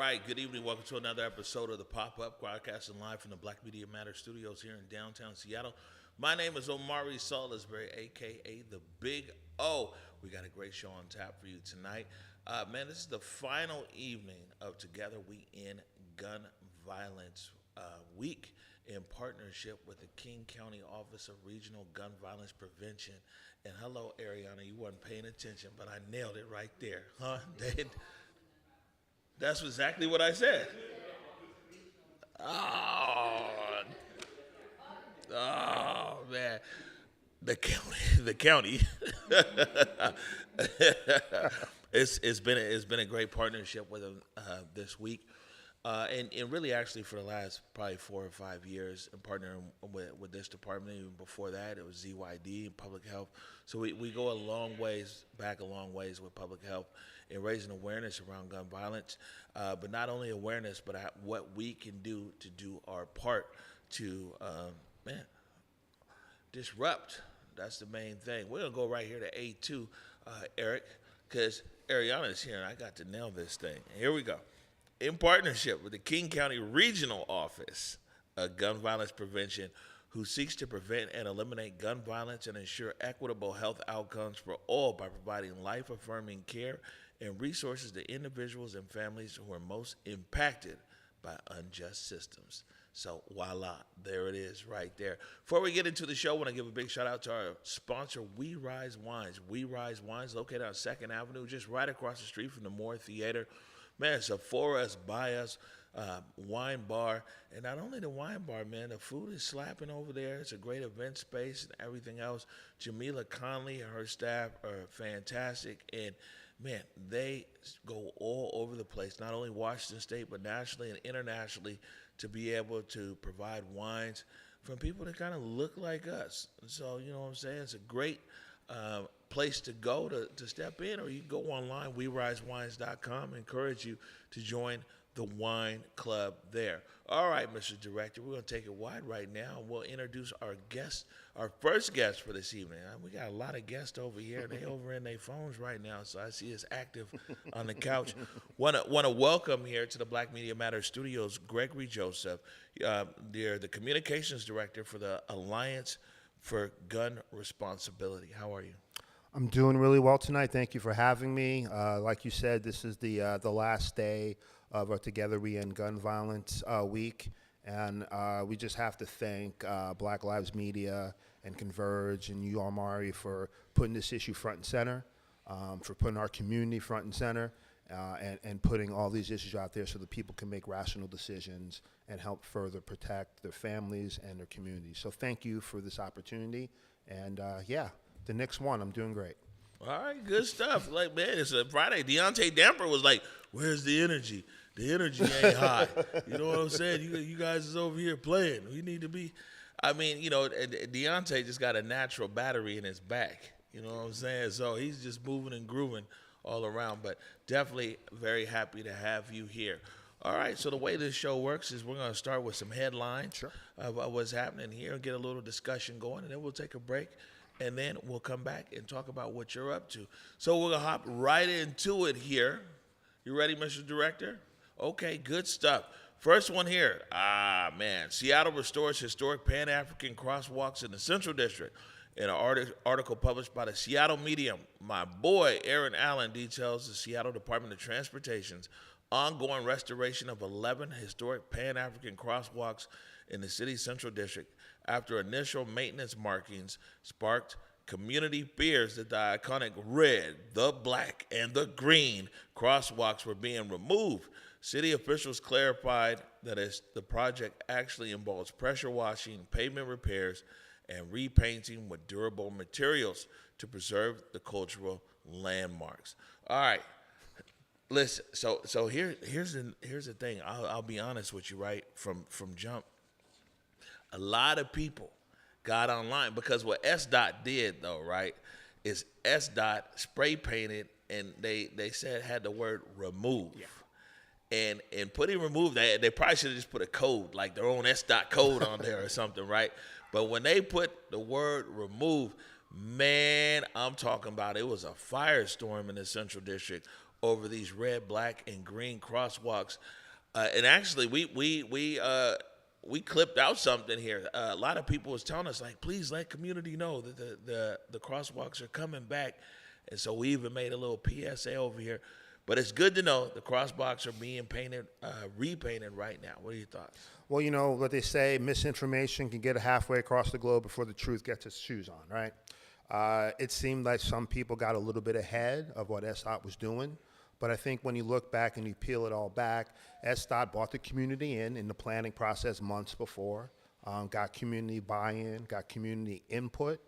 right, good evening. Welcome to another episode of the Pop-Up, broadcasting live from the Black Media Matter studios here in downtown Seattle. My name is Omari Salisbury, a.k.a. The Big O. We got a great show on tap for you tonight. Man, this is the final evening of Together We End Gun Violence Week in partnership with the King County Office of Regional Gun Violence Prevention. And hello, Ariana, you wasn't paying attention, but I nailed it right there, huh? That's exactly what I said. Oh man, the county. It's been a great partnership with them this week, and really actually for the last probably 4 or 5 years, and partnering with this department. Even before that, it was ZYD Public Health. So we go a long ways with public health in raising awareness around gun violence, but not only awareness, but what we can do to do our part to disrupt. That's the main thing. We're gonna go right here to A2, Eric, because Ariana is here and I got to nail this thing. Here we go. In partnership with the King County Regional Office of Gun Violence Prevention, who seeks to prevent and eliminate gun violence and ensure equitable health outcomes for all by providing life-affirming care and resources to individuals and families who are most impacted by unjust systems. So voila, there it is right there. Before we get into the show, I want to give a big shout out to our sponsor, We Rise Wines. We Rise Wines, located on 2nd Avenue, just right across the street from the Moore Theater. Man, it's a for us, by us wine bar. And not only the wine bar, man, the food is slapping over there. It's a great event space and everything else. Jamila Conley and her staff are fantastic. And man, they go all over the place, not only Washington State, but nationally and internationally, to be able to provide wines from people that kind of look like us. So, you know what I'm saying? It's a great place to go to step in, or you can go online, werisewines.com. I encourage you to join the wine club there. All right, Mr. Director, we're going to take it wide right now. We'll introduce our guest, our first guest for this evening. We got a lot of guests over here. They over in their phones right now, so I see it's active on the couch. Want to welcome here to the Black Media Matters studios, Gregory Joseph. They're the communications director for the Alliance for Gun Responsibility. How are you? I'm doing really well tonight. Thank you for having me. Like you said, this is the last day of our Together We End Gun Violence Week, and we just have to thank Black Lives Media and Converge and you, Omari, for putting this issue front and center, for putting our community front and center, and putting all these issues out there so that people can make rational decisions and help further protect their families and their communities. So thank you for this opportunity, and the next one, I'm doing great. All right, good stuff. Like, man, it's a Friday. Deontay Damper was like, where's the energy? The energy ain't high. You know what I'm saying? You guys is over here playing. We need to be. I mean, you know, Deontay just got a natural battery in his back. You know what I'm saying? So he's just moving and grooving all around. But definitely very happy to have you here. All right, so the way this show works is we're going to start with some headlines of what's happening here and get a little discussion going, and then we'll take a break. And then we'll come back and talk about what you're up to. So we're going to hop right into it here. You ready, Mr. Director? Okay, good stuff. First one here. Man. Seattle restores historic Pan-African crosswalks in the Central District. In an article published by the Seattle Medium, my boy Aaron Allen details the Seattle Department of Transportation's ongoing restoration of 11 historic Pan-African crosswalks in the city's Central District, after initial maintenance markings sparked community fears that the iconic red, the black, and the green crosswalks were being removed. City officials clarified that the project actually involves pressure washing, pavement repairs, and repainting with durable materials to preserve the cultural landmarks. All right, listen. So here's the thing. I'll be honest with you, right from jump. A lot of people got online because what SDOT did, though, right, is SDOT spray painted and they said had the word remove. Yeah. And putting remove, they probably should have just put a code, like their own SDOT code on there or something, right? But when they put the word remove, man, I'm talking about it was a firestorm in the Central District over these red, black, and green crosswalks. And actually, we clipped out something here. A lot of people was telling us, like, please let community know that the crosswalks are coming back. And so we even made a little PSA over here. But it's good to know the crosswalks are being painted, repainted right now. What are your thoughts? Well, you know what they say, misinformation can get halfway across the globe before the truth gets its shoes on, right? It seemed like some people got a little bit ahead of what SDOT was doing. But I think when you look back and you peel it all back, SDOT brought the community in the planning process months before, got community buy-in, got community input,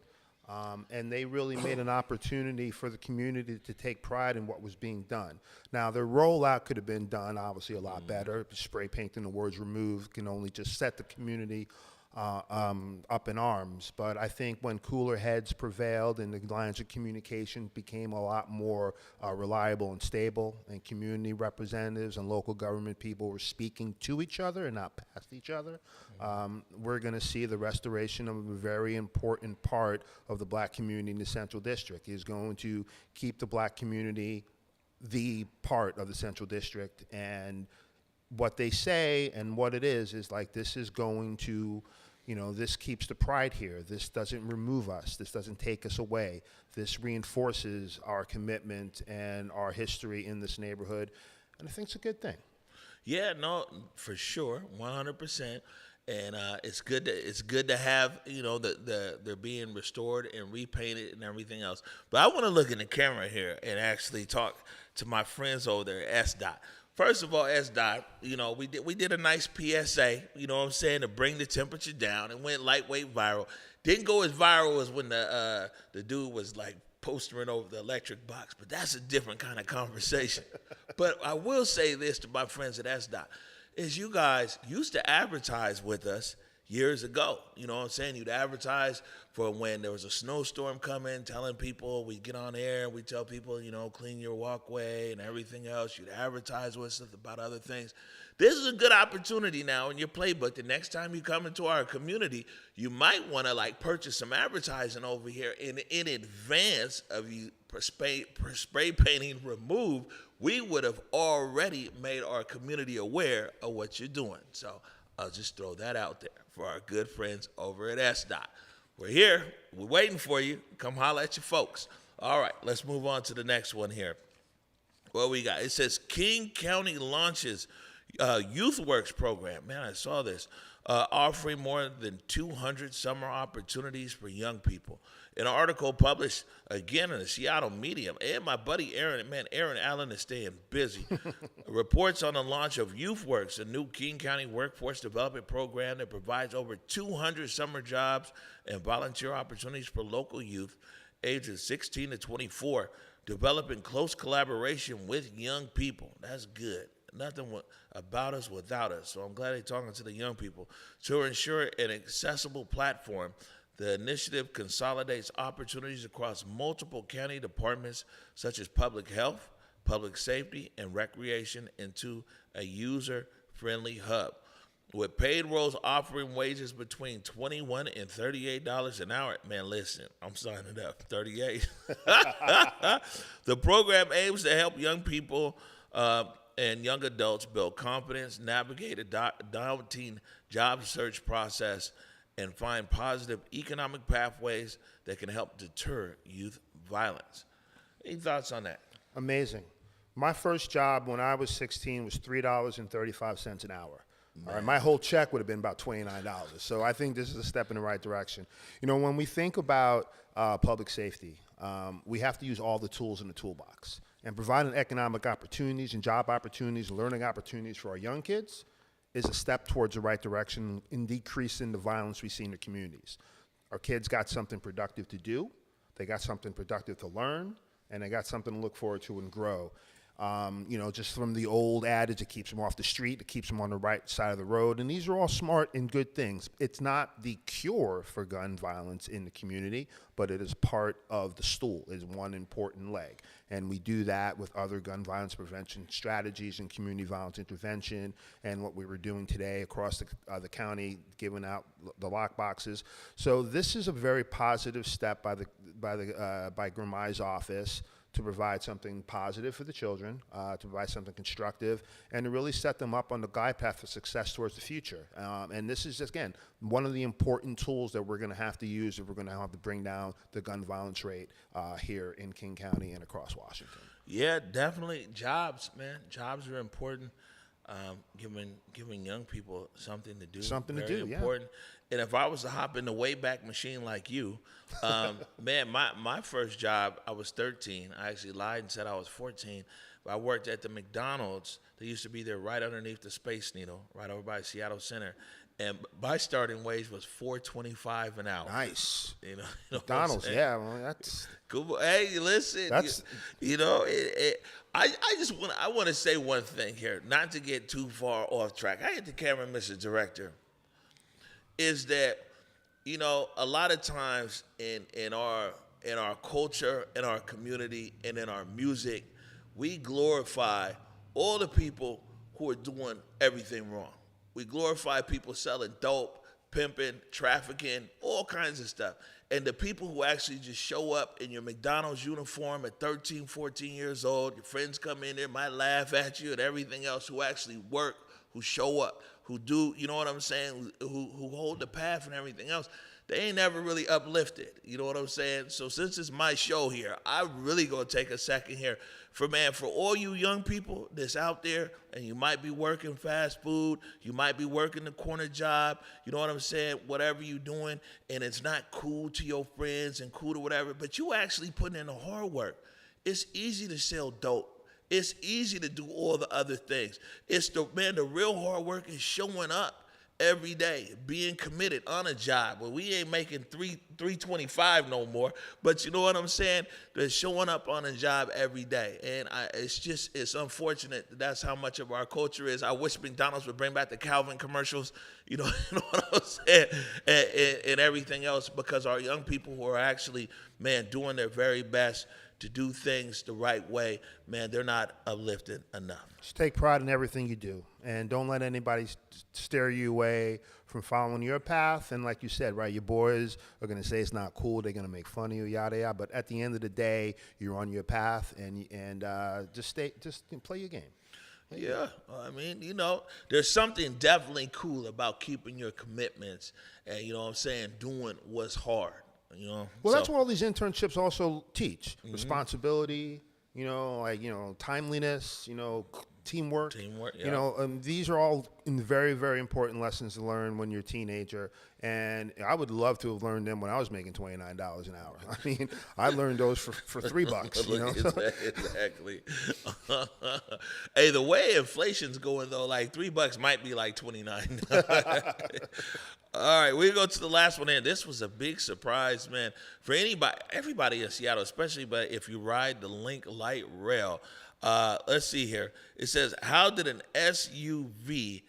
and they really made an opportunity for the community to take pride in what was being done. Now, their rollout could have been done, obviously, a lot better. Spray painting the words removed can only just set the community up in arms. But I think when cooler heads prevailed and the lines of communication became a lot more reliable and stable, and community representatives and local government people were speaking to each other and not past each other, we're going to see the restoration of a very important part of the black community in the Central District. Is going to keep the black community the part of the Central District, and what they say and what it is like, this is going to, you know, this keeps the pride here. This doesn't remove us. This doesn't take us away. This reinforces our commitment and our history in this neighborhood, and I think it's a good thing. Yeah, no, for sure, 100%. And it's good to have, you know, they're being restored and repainted and everything else. But I want to look in the camera here and actually talk to my friends over there at SDOT. First of all, SDOT, you know, we did a nice PSA, you know what I'm saying, to bring the temperature down. It went lightweight viral. Didn't go as viral as when the dude was like postering over the electric box, but that's a different kind of conversation. But I will say this to my friends at SDOT, is you guys used to advertise with us years ago. You know what I'm saying? You'd advertise for when there was a snowstorm coming, telling people, we'd get on air and we'd tell people, you know, clean your walkway and everything else. You'd advertise with us about other things. This is a good opportunity now in your playbook. The next time you come into our community, you might want to like purchase some advertising over here in advance of you spray painting remove. We would have already made our community aware of what you're doing. So I'll just throw that out there for our good friends over at SDOT. We're here. We're waiting for you. Come holler at your folks. All right, let's move on to the next one here. What we got? It says King County launches Youth Works program. Man, I saw this. Offering more than 200 summer opportunities for young people. An article published again in the Seattle Medium, and my buddy Aaron Allen is staying busy, reports on the launch of Youth Works, a new King County workforce development program that provides over 200 summer jobs and volunteer opportunities for local youth ages 16 to 24, developing close collaboration with young people. That's good. Nothing about us without us. So I'm glad they're talking to the young people. To ensure an accessible platform, the initiative consolidates opportunities across multiple county departments such as public health, public safety, and recreation into a user-friendly hub. With paid roles offering wages between $21 and $38 an hour. Man, listen, I'm signing up. 38. The program aims to help young people and young adults build confidence, navigate a daunting job search process, and find positive economic pathways that can help deter youth violence. Any thoughts on that? Amazing. My first job when I was 16 was $3.35 an hour. All right, my whole check would have been about $29. So I think this is a step in the right direction. You know, when we think about public safety, we have to use all the tools in the toolbox. And providing economic opportunities and job opportunities and learning opportunities for our young kids is a step towards the right direction in decreasing the violence we see in the communities. Our kids got something productive to do, they got something productive to learn, and they got something to look forward to and grow. You know, just from the old adage, it keeps them off the street, it keeps them on the right side of the road, and these are all smart and good things. It's not the cure for gun violence in the community, but it is part of the stool, is one important leg. And we do that with other gun violence prevention strategies and community violence intervention, and what we were doing today across the county, giving out the lock boxes. So this is a very positive step by Grimai's office to provide something positive for the children, to provide something constructive, and to really set them up on the glide path for success towards the future. And this is, again, one of the important tools that we're going to have to use if we're going to have to bring down the gun violence rate here in King County and across Washington. Yeah, definitely. Jobs, man. Jobs are important. Giving young people something to do. Very important. And if I was to hop in the Wayback Machine like you, man, my first job, I was 13. I actually lied and said I was 14. But I worked at the McDonald's. They used to be there right underneath the Space Needle, right over by Seattle Center. And my starting wage was $4.25 an hour. Nice. You know McDonald's, yeah. Well, that's cool. Hey, listen. That's I want to say one thing here, not to get too far off track. I hit the camera, Mr. Director. Is that a lot of times in our culture, in our community, and in our music, we glorify all the people who are doing everything wrong. We glorify people selling dope, pimping, trafficking, all kinds of stuff. And the people who actually just show up in your McDonald's uniform at 13, 14 years old, your friends come in there, might laugh at you and everything else, who actually work, who show up, who do, you know what I'm saying, who hold the path and everything else, they ain't never really uplifted. You know what I'm saying? So since it's my show here, I'm really going to take a second here for all you young people that's out there, and you might be working fast food, you might be working the corner job, you know what I'm saying, whatever you're doing, and it's not cool to your friends and cool to whatever, but you actually putting in the hard work. It's easy to sell dope. It's easy to do all the other things. The real hard work is showing up every day, being committed on a job. Well, we ain't making $3.25 no more, but you know what I'm saying? They're showing up on a job every day, and it's unfortunate that's how much of our culture is. I wish McDonald's would bring back the Calvin commercials, you know what I'm saying, and everything else, because our young people who are actually, man, doing their very best to do things the right way, man, they're not uplifted enough. Just take pride in everything you do, and don't let anybody steer you away from following your path. And like you said, right, your boys are going to say it's not cool. They're going to make fun of you, yada, yada. But at the end of the day, you're on your path, and just play your game. Yeah, I mean, there's something definitely cool about keeping your commitments and, you know what I'm saying, doing what's hard. Well, that's what all these internships also teach. Mm-hmm. Responsibility, timeliness, teamwork. Yeah. These are all very, very important lessons to learn when you're a teenager. And I would love to have learned them when I was making $29 an hour. I mean, I learned those for $3. Exactly. Hey, the way inflation's going though, like $3 might be like 29. All right, we go to the last one here. This was a big surprise, man, for everybody in Seattle, especially, but if you ride the Link Light Rail. Let's see here. It says, how did an SUV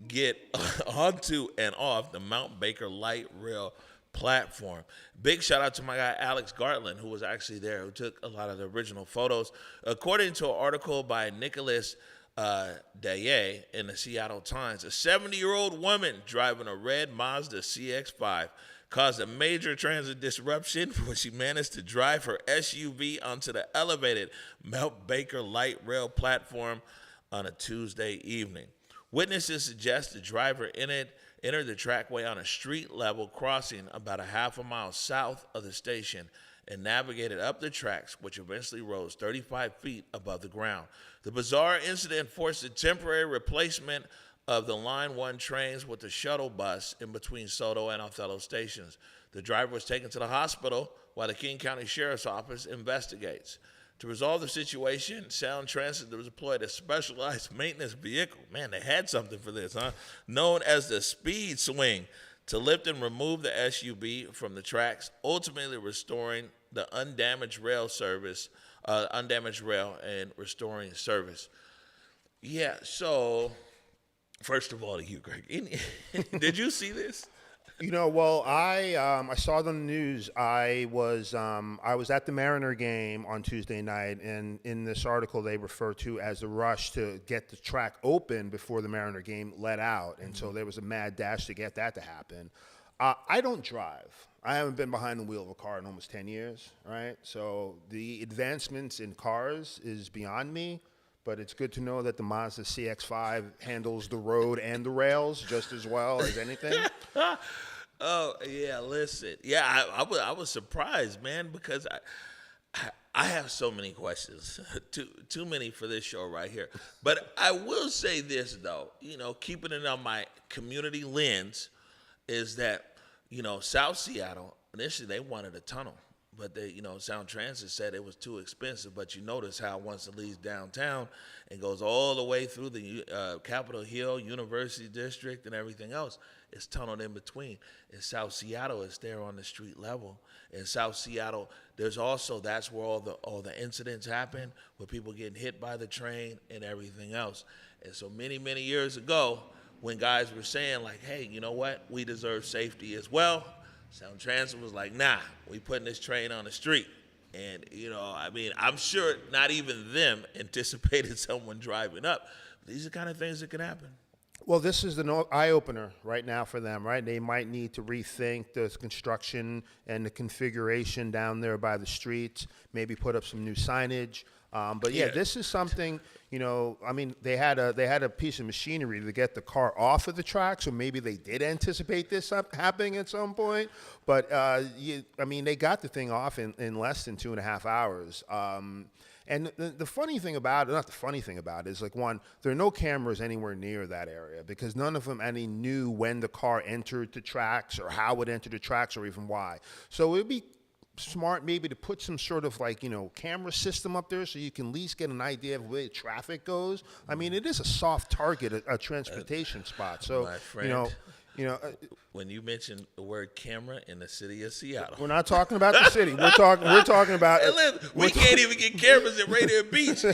get onto and off the Mount Baker Light Rail platform? Big shout out to my guy Alex Gartland, who was actually there, who took a lot of the original photos. According to an article by Nicholas Daye in the Seattle Times, a 70-year-old woman driving a red Mazda CX-5 caused a major transit disruption when she managed to drive her SUV onto the elevated Mount Baker Light Rail platform on a Tuesday evening. Witnesses suggest the driver entered the trackway on a street-level crossing about a half a mile south of the station and navigated up the tracks, which eventually rose 35 feet above the ground. The bizarre incident forced a temporary replacement of the Line 1 trains with the shuttle bus in between Soto and Othello stations. The driver was taken to the hospital while the King County Sheriff's Office investigates. To resolve the situation, Sound Transit deployed a specialized maintenance vehicle. Man, they had something for this, huh? Known as the Speed Swing, to lift and remove the SUV from the tracks, ultimately restoring the undamaged rail and restoring service. Yeah, so first of all, to you, Greg, did you see this? Well, I saw it on the news. I was at the Mariner game on Tuesday night, and in this article they refer to as the rush to get the track open before the Mariner game let out, and so there was a mad dash to get that to happen. I don't drive. I haven't been behind the wheel of a car in almost 10 years, right? So the advancements in cars is beyond me, but it's good to know that the Mazda CX-5 handles the road and the rails just as well as anything. Oh yeah, listen. Yeah, I was surprised, man, because I have so many questions, too many for this show right here. But I will say this though, keeping it on my community lens, is that South Seattle initially they wanted a tunnel, but they Sound Transit said it was too expensive. But you notice how once it leaves downtown, it goes all the way through the Capitol Hill, University District, and everything else. It's tunneled in between. In South Seattle, it's there on the street level. In South Seattle, that's where all the incidents happen, where people getting hit by the train and everything else. And so many years ago, when guys were saying like, hey, you know what, we deserve safety as well, Sound Transit was like, nah, we putting this train on the street. And I'm sure not even them anticipated someone driving up. These are the kind of things that can happen. Well, this is the eye-opener right now for them, right? They might need to rethink the construction and the configuration down there by the streets, maybe put up some new signage. But yeah, this is something, they had a piece of machinery to get the car off of the track, so maybe they did anticipate this happening at some point. But, they got the thing off in less than 2.5 hours. And the funny thing about it, not the funny thing about it, is like, one, there are no cameras anywhere near that area because none of them any knew when the car entered the tracks or how it entered the tracks or even why. So it would be smart maybe to put some sort of camera system up there so you can at least get an idea of where traffic goes. I mean, it is a soft target, a transportation spot. So, my friend, when you mention the word camera in the city of Seattle, we're not talking about the city. We're talking about. Hey, listen, we can't even get cameras at Radiant Beach.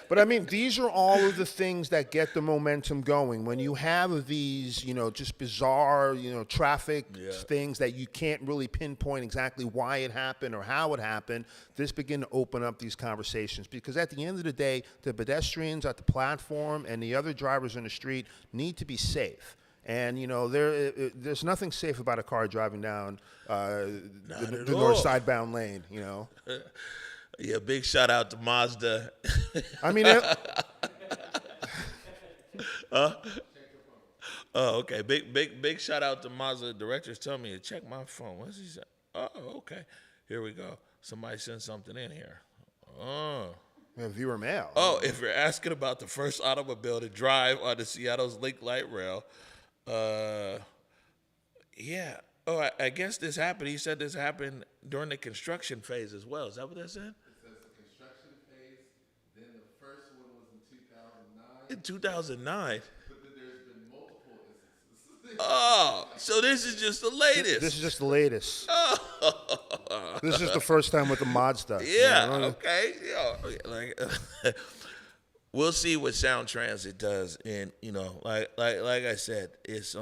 But I mean, these are all of the things that get the momentum going. When you have these, just bizarre, traffic things that you can't really pinpoint exactly why it happened or how it happened, this begin to open up these conversations. Because at the end of the day, the pedestrians at the platform and the other drivers on the street need to be safe. And, there's nothing safe about a car driving down the north side-bound lane, Yeah, big shout out to Mazda. I mean, oh, okay. Big shout out to Mazda. The director's telling me to check my phone. What's he say? Oh, okay. Here we go. Somebody sent something in here. Oh. Viewer mail. Oh, if you're asking about the first automobile to drive on the Seattle's Link Light Rail, yeah. Oh, I guess this happened. He said this happened during the construction phase as well. Is that what that said? In 2009. But then there's been multiple instances. Oh, so this is just the latest. This is just the latest. Oh. This is the first time with the Mazda. Yeah. Okay. Yeah. We'll see what Sound Transit does, and like I said, it's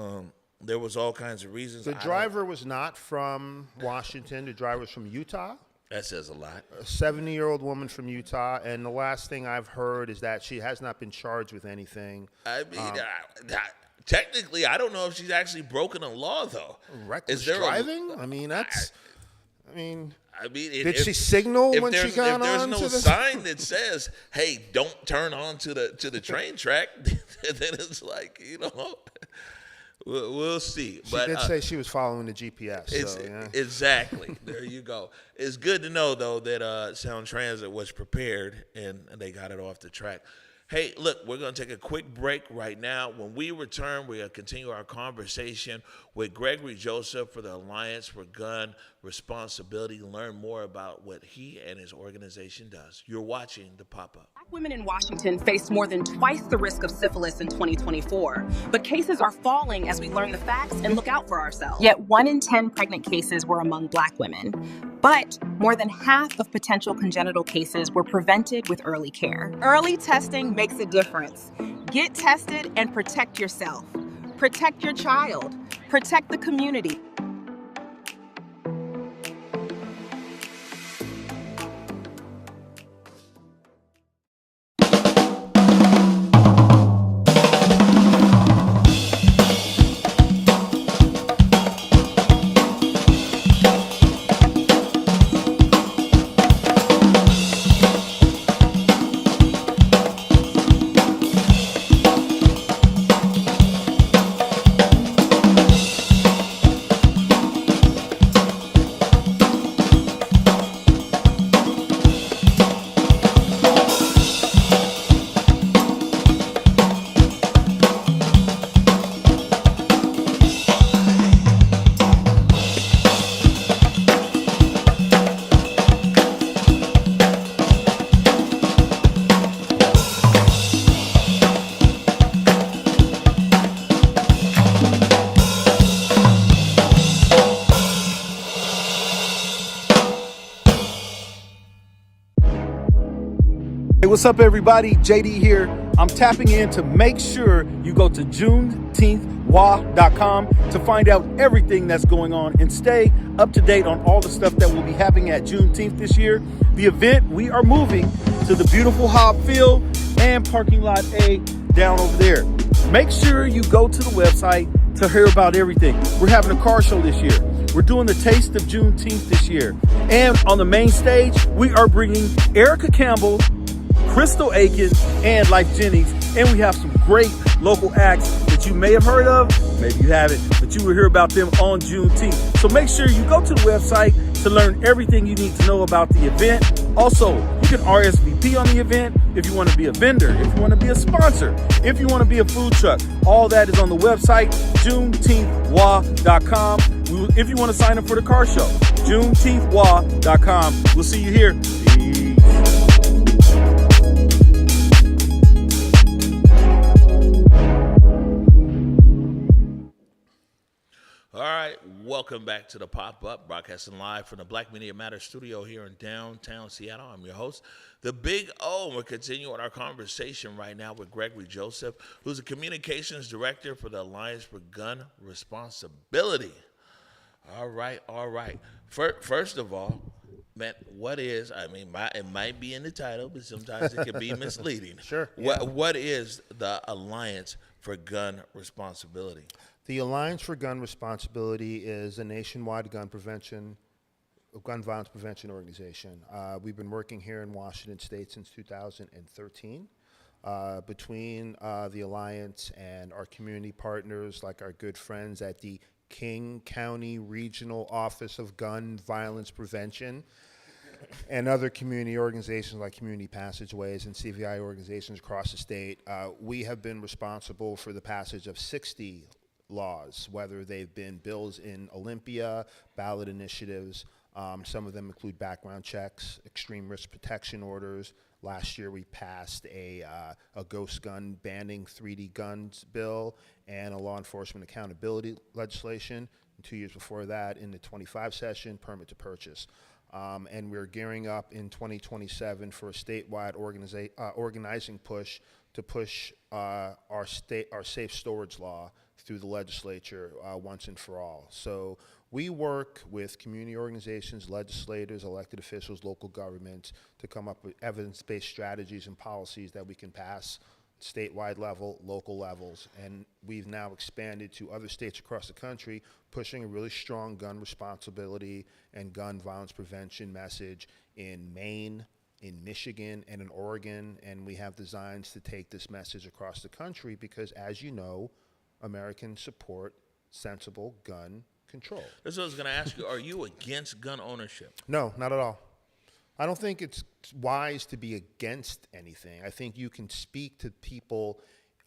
there was all kinds of reasons. The driver was not from Washington. The driver was from Utah. That says a lot. A 70-year-old woman from Utah, and the last thing I've heard is that she has not been charged with anything. I mean, technically, I don't know if she's actually broken a law, though. Reckless driving? Did she signal when she got on? If there's no sign that says, "Hey, don't turn on to the train track," then it's like We'll see. She did say she was following the GPS. Exactly. There you go. It's good to know, though, that Sound Transit was prepared and they got it off the track. Hey, look, we're going to take a quick break right now. When we return, we're going to continue our conversation with Gregory Joseph for the Alliance for Gun Responsibility, learn more about what he and his organization does. You're watching The Pop-Up. Black women in Washington faced more than twice the risk of syphilis in 2024, but cases are falling as we learn the facts and look out for ourselves. Yet 1 in 10 pregnant cases were among Black women, but more than half of potential congenital cases were prevented with early care. Early testing makes a difference. Get tested and protect yourself. Protect your child. Protect the community. Hey, what's up, everybody? JD here. I'm tapping in to make sure you go to juneteenthwa.com to find out everything that's going on and stay up to date on all the stuff that will be happening at Juneteenth this year. The event, we are moving to the beautiful Hobb Field and parking lot A down over there. Make sure you go to the website to hear about everything. We're having a car show this year. We're doing the Taste of Juneteenth this year. And on the main stage, we are bringing Erica Campbell, Crystal Aiken, and Life Jennings, and we have some great local acts that you may have heard of, maybe you haven't, but you will hear about them on Juneteenth. So make sure you go to the website to learn everything you need to know about the event. Also, you can RSVP on the event if you want to be a vendor, if you want to be a sponsor, if you want to be a food truck. All that is on the website, juneteenthwa.com. If you want to sign up for the car show, juneteenthwa.com. We'll see you here. Peace. All right, welcome back to the Pop-Up, broadcasting live from the Black Media Matters studio here in downtown Seattle. I'm your host, the Big O, and we're continuing our conversation right now with Gregory Joseph, who's a communications director for the Alliance for Gun Responsibility. All right. First of all, man, what is, it might be in the title, but sometimes it can be misleading. Sure. Yeah. What is the Alliance for Gun Responsibility? The Alliance for Gun Responsibility is a nationwide gun violence prevention organization. We've been working here in Washington State since 2013. Between the Alliance and our community partners, like our good friends at the King County Regional Office of Gun Violence Prevention, and other community organizations like Community Passageways and CVI organizations across the state, we have been responsible for the passage of 60 laws, whether they've been bills in Olympia, ballot initiatives. Some of them include background checks, extreme risk protection orders. Last year we passed a ghost gun banning 3D guns bill and a law enforcement accountability legislation. And 2 years before that, in the 25 session, permit to purchase. And we're gearing up in 2027 for a statewide organizing push to push our safe storage law through the legislature once and for all. So we work with community organizations, legislators, elected officials, local governments to come up with evidence-based strategies and policies that we can pass statewide level, local levels. And we've now expanded to other states across the country, pushing a really strong gun responsibility and gun violence prevention message in Maine, in Michigan, and in Oregon. And we have designs to take this message across the country because, as you know, Americans support sensible gun control. That's what I was going to ask you. Are you against gun ownership? No, not at all. I don't think it's wise to be against anything. I think you can speak to people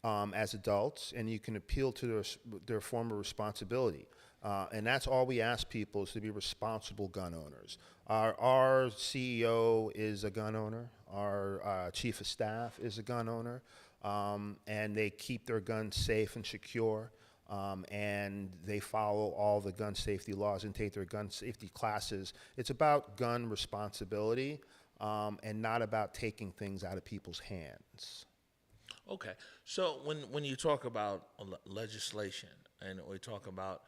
as adults, and you can appeal to their form of responsibility. And that's all we ask people, is to be responsible gun owners. Our CEO is a gun owner. Our chief of staff is a gun owner. And they keep their guns safe and secure, and they follow all the gun safety laws and take their gun safety classes. It's about gun responsibility and not about taking things out of people's hands. Okay. So when you talk about legislation and we talk about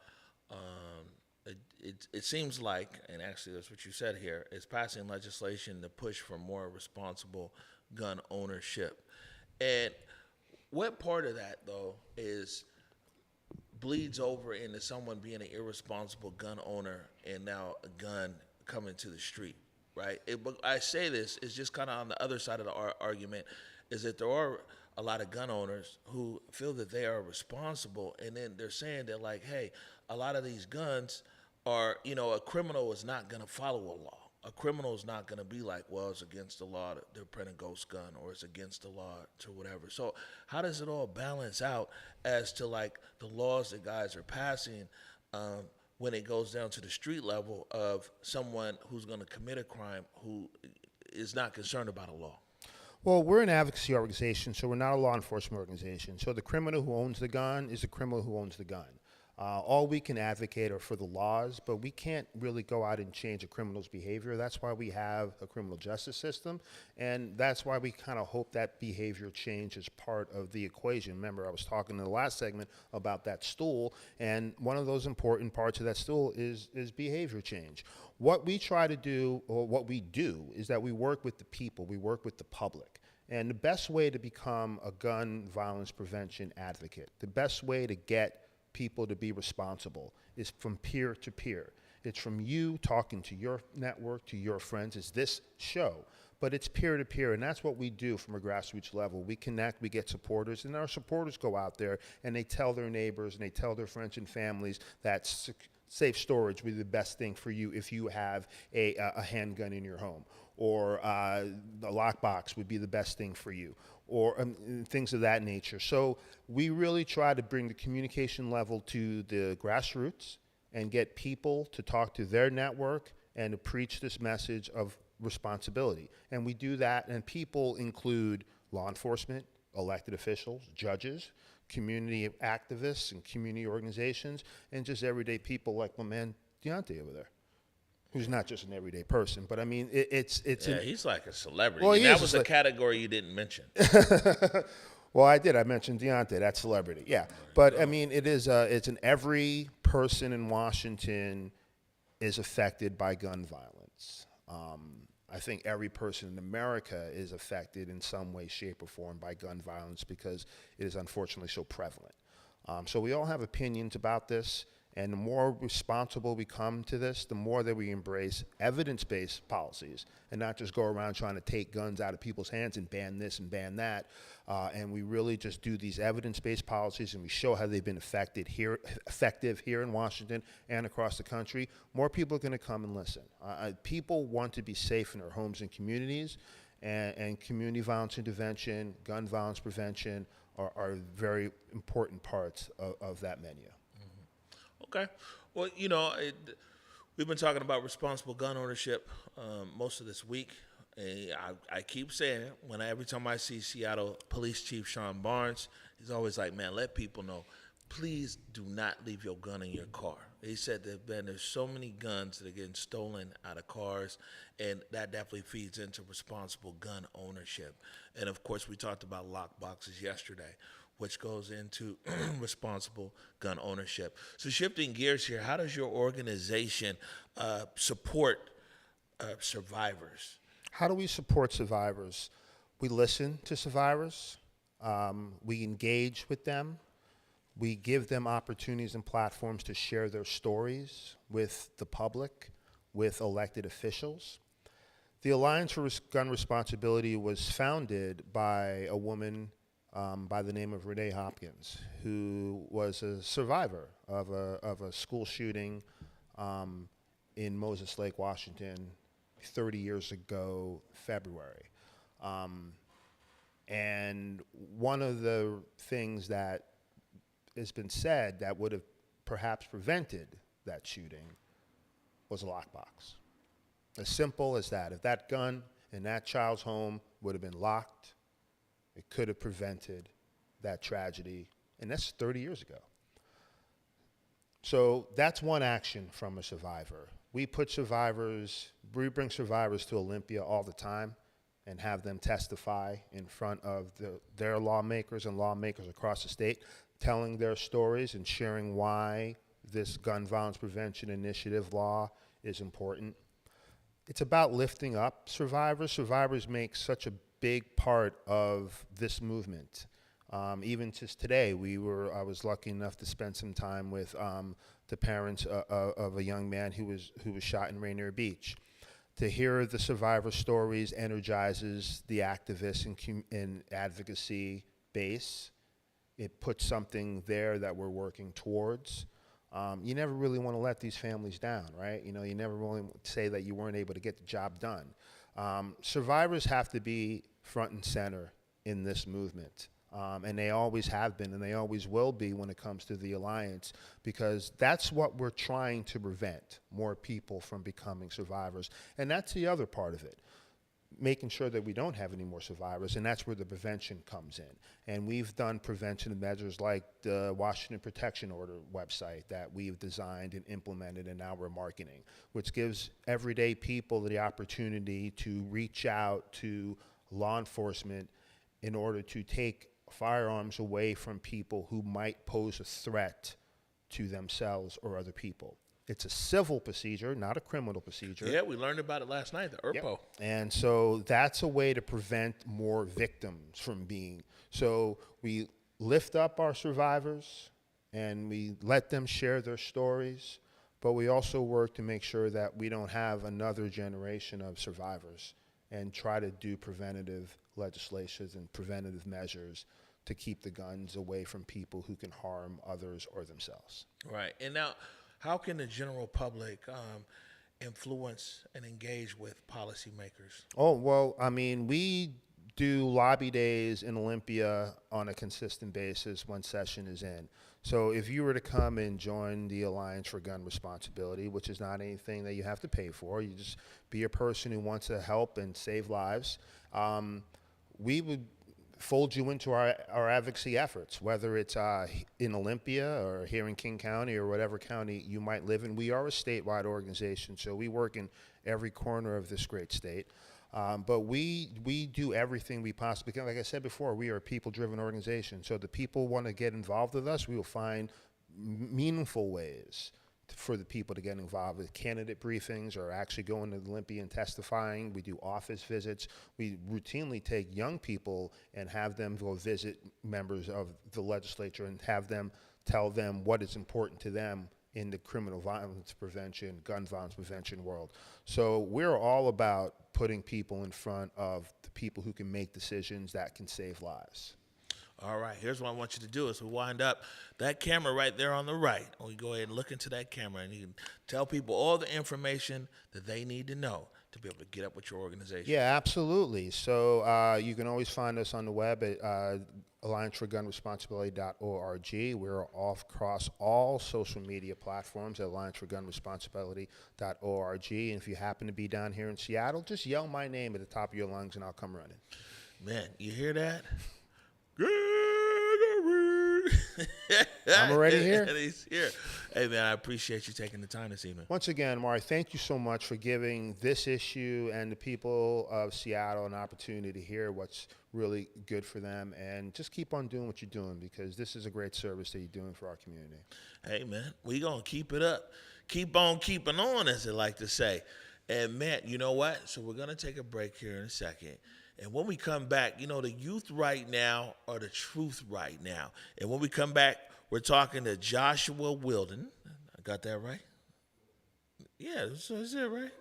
it seems like, and actually that's what you said here, is passing legislation to push for more responsible gun ownership. And what part of that, though, bleeds over into someone being an irresponsible gun owner and now a gun coming to the street, right? I say this is just kind of on the other side of the argument, is that there are a lot of gun owners who feel that they are responsible, and then they're saying that, like, hey, a lot of these guns are, a criminal is not going to follow a law. A criminal is not going to be like, well, it's against the law to print a ghost gun, or it's against the law to whatever. So how does it all balance out as to, like, the laws that guys are passing when it goes down to the street level of someone who's going to commit a crime who is not concerned about a law? Well, we're an advocacy organization, so we're not a law enforcement organization. So the criminal who owns the gun is the criminal who owns the gun. All we can advocate are for the laws, but we can't really go out and change a criminal's behavior. That's why we have a criminal justice system, and that's why we kind of hope that behavior change is part of the equation. Remember, I was talking in the last segment about that stool, and one of those important parts of that stool is behavior change. What we try to do, or what we do, is that we work with the people, we work with the public. And the best way to become a gun violence prevention advocate, the best way to get people to be responsible is from peer to peer. It's from you talking to your network, to your friends. It's this show, but it's peer to peer, and that's what we do from a grassroots level. We connect, we get supporters, and our supporters go out there and they tell their neighbors and they tell their friends and families that safe storage would be the best thing for you if you have a handgun in your home, or the lockbox would be the best thing for you, or things of that nature. So we really try to bring the communication level to the grassroots and get people to talk to their network and to preach this message of responsibility. And we do that, and people include law enforcement, elected officials, judges, community activists and community organizations, and just everyday people like my man Deontay over there, who's not just an everyday person, but I mean, he's like a celebrity. Well, That was a category you didn't mention. Well, I did. I mentioned Deontay, that celebrity, yeah. But I mean, it's every person in Washington is affected by gun violence. I think every person in America is affected in some way, shape, or form by gun violence because it is unfortunately so prevalent. So we all have opinions about this, and the more responsible we come to this, the more that we embrace evidence-based policies and not just go around trying to take guns out of people's hands and ban this and ban that. And we really just do these evidence-based policies, and we show how they've been effective here in Washington and across the country. More people are going to come and listen. People want to be safe in their homes and communities, and community violence intervention, gun violence prevention are very important parts of that menu. Okay. Well, we've been talking about responsible gun ownership most of this week. And I keep saying it every time I see Seattle Police Chief Sean Barnes, he's always like, man, let people know, please do not leave your gun in your car. He said there's so many guns that are getting stolen out of cars, and that definitely feeds into responsible gun ownership. And, of course, we talked about lock boxes yesterday, which goes into responsible gun ownership. So shifting gears here, how does your organization support survivors? How do we support survivors? We listen to survivors. We engage with them. We give them opportunities and platforms to share their stories with the public, with elected officials. The Alliance for Gun Responsibility was founded by a woman by the name of Renee Hopkins, who was a survivor of a school shooting in Moses Lake, Washington, 30 years ago, February. And one of the things that has been said that would have perhaps prevented that shooting was a lockbox. As simple as that. If that gun in that child's home would have been locked, it could have prevented that tragedy, and that's 30 years ago. So that's one action from a survivor. We bring survivors to Olympia all the time and have them testify in front of their lawmakers and lawmakers across the state, telling their stories and sharing why this gun violence prevention initiative law is important. It's about lifting up survivors. Survivors make such a big part of this movement. Even just today, I was lucky enough to spend some time with the parents of a young man who was shot in Rainier Beach. To hear the survivor stories energizes the activists and advocacy base. It puts something there that we're working towards. You never really want to let these families down, right? You never really say that you weren't able to get the job done. Survivors have to be front and center in this movement. And they always have been, and they always will be when it comes to the Alliance, because that's what we're trying to prevent, more people from becoming survivors. And that's the other part of it. making sure that we don't have any more survivors, and that's where the prevention comes in. And we've done prevention measures like the Washington Protection Order website that we've designed and implemented, and now we're marketing, which gives everyday people the opportunity to reach out to law enforcement in order to take firearms away from people who might pose a threat to themselves or other people. It's a civil procedure, not a criminal procedure. Yeah, we learned about it last night, the ERPO. Yep. And so that's a way to prevent more victims from being. So we lift up our survivors and we let them share their stories, but we also work to make sure that we don't have another generation of survivors and try to do preventative legislations and preventative measures to keep the guns away from people who can harm others or themselves. Right. And now, how can the general public influence and engage with policymakers? Oh, well, I mean, we do lobby days in Olympia on a consistent basis when session is in. So if you were to come and join the Alliance for Gun Responsibility, which is not anything that you have to pay for, you just be a person who wants to help and save lives, we would fold you into our advocacy efforts, whether it's in Olympia or here in King County or whatever county you might live in. We are a statewide organization, so we work in every corner of this great state. But we do everything we possibly can. Like I said before, we are a people-driven organization. So the people want to get involved with us, we will find meaningful ways for the people to get involved with candidate briefings or actually going to Olympia and testifying. We do office visits. We routinely take young people and have them go visit members of the legislature and have them tell them what is important to them in the criminal violence prevention, gun violence prevention world. So we're all about putting people in front of the people who can make decisions that can save lives. All right, here's what I want you to do is we wind up that camera right there on the right. We go ahead and look into that camera, and you can tell people all the information that they need to know to be able to get up with your organization. Yeah, absolutely. So you can always find us on the web at allianceforgunresponsibility.org. We're across all social media platforms at allianceforgunresponsibility.org. And if you happen to be down here in Seattle, just yell my name at the top of your lungs, and I'll come running. Man, you hear that? Gregory. I'm already here. And he's here. Hey, man, I appreciate you taking the time this evening. Once again, Mari, thank you so much for giving this issue and the people of Seattle an opportunity to hear what's really good for them. And just keep on doing what you're doing, because this is a great service that you're doing for our community. Hey, man, we going to keep it up. Keep on keeping on, as they like to say. And, man, you know what? So we're going to take a break here in a second. And when we come back, you know, the youth right now are the truth right now. And when we come back, we're talking to Joshua Wheeldon. I got that right? Yeah, so is that right?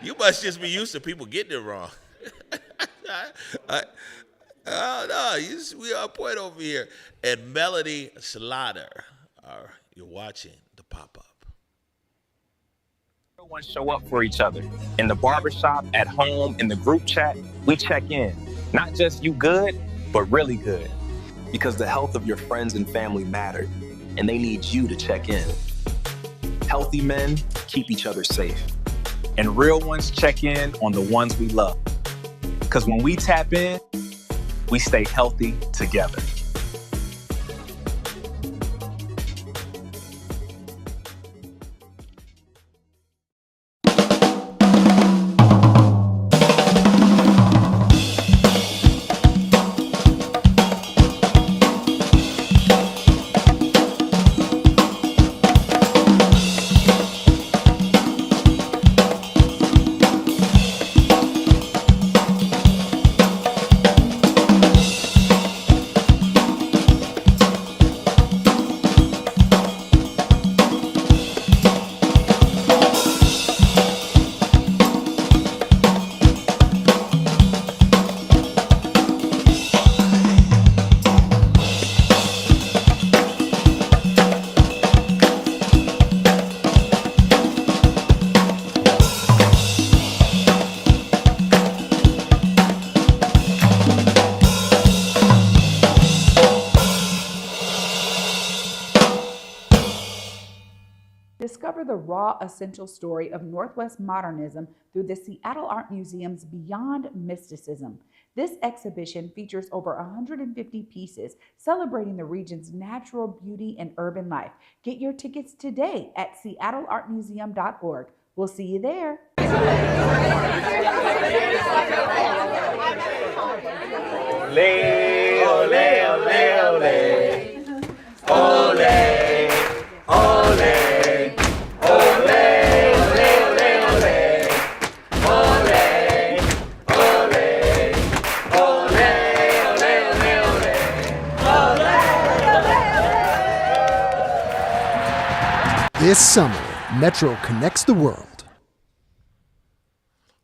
You must just be used to people getting it wrong. No, we are on point over here. And Melodie Slaughter. You're watching The Pop-Up. Everyone show up for each other. In the barbershop, at home, in the group chat, we check in. Not just you good, but really good. Because the health of your friends and family matter, and they need you to check in. Healthy men keep each other safe. And real ones check in on the ones we love. Because when we tap in, we stay healthy together. the raw, essential story of Northwest modernism through the Seattle Art Museum's Beyond Mysticism. This exhibition features over 150 pieces celebrating the region's natural beauty and urban life. Get your tickets today at seattleartmuseum.org. We'll see you there. Ole, ole, ole, ole. Ole, ole. This summer, Metro connects the world.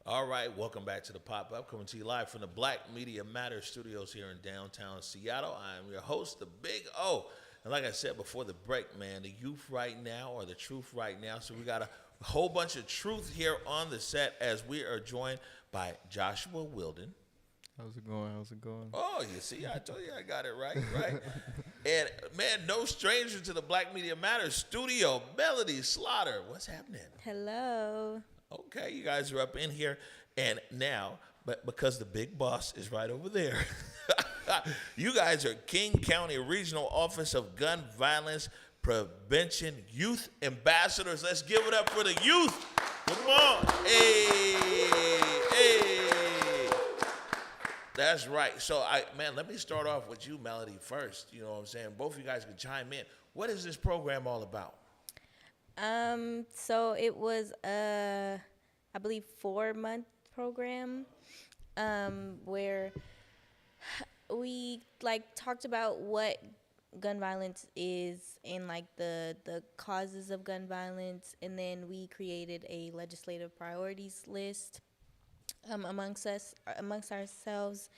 All right, welcome back to the Pop-Up, coming to you live from the Black Media Matters studios here in downtown Seattle. I am your host, the Big O. And like I said before the break, man, the youth right now are the truth right now. So we got a whole bunch of truth here on the set as we are joined by Joshua Wheeldon. How's it going? How's it going? Oh, you see, I told you I got it right. And, man, no stranger to the Black Media Matters studio, Melodie Slaughter. What's happening? Hello. Okay, you guys are up in here. And now, but because the big boss is right over there, you guys are King County Regional Office of Gun Violence Prevention Youth Ambassadors. Let's give it up for the youth. Come on. Hey. That's right. So, let me start off with you, Melodie, first. You know what I'm saying? Both of you guys can chime in. What is this program all about? So it was I believe 4-month program, where we talked about what gun violence is and the causes of gun violence, and then we created a legislative priorities list amongst ourselves,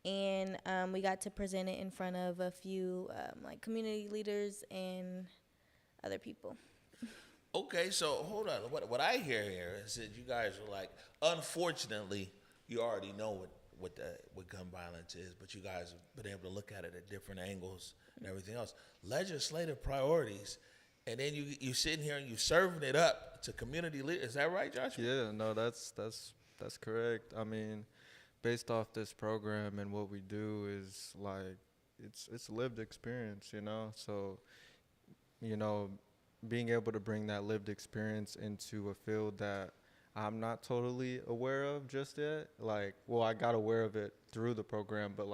and we got to present it in front of a few community leaders and other people. Okay, so hold on. What I hear here is that you guys are like, unfortunately, you already know what gun violence is, but you guys have been able to look at it at different angles and everything else. Legislative priorities, and then you sitting here and you serving it up to community leaders. Is that right, Joshua? Yeah, no, that's correct. I mean, based off this program and what we do is it's lived experience, you know. So, you know, being able to bring that lived experience into a field that I'm not totally aware of just yet. I got aware of it through the program, but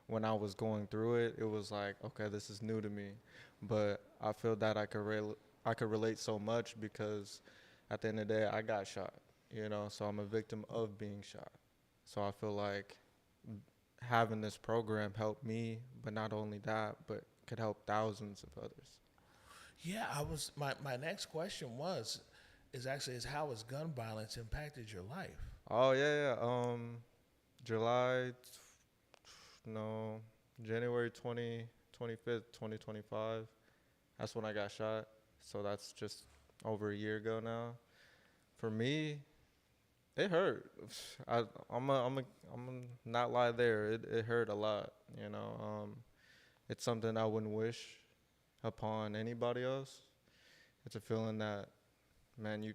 when I was going through it, it was okay, this is new to me. But I feel that I could relate so much because at the end of the day, I got shot, you know, so I'm a victim of being shot. So I feel like having this program helped me, but not only that, but could help thousands of others. Yeah, my next question is how has gun violence impacted your life? Oh yeah. January 25th, 2025. That's when I got shot. So that's just over a year ago now. For me, it hurt. I'm not lie there. It hurt a lot. You know, it's something I wouldn't wish upon anybody else. It's a feeling that, man, you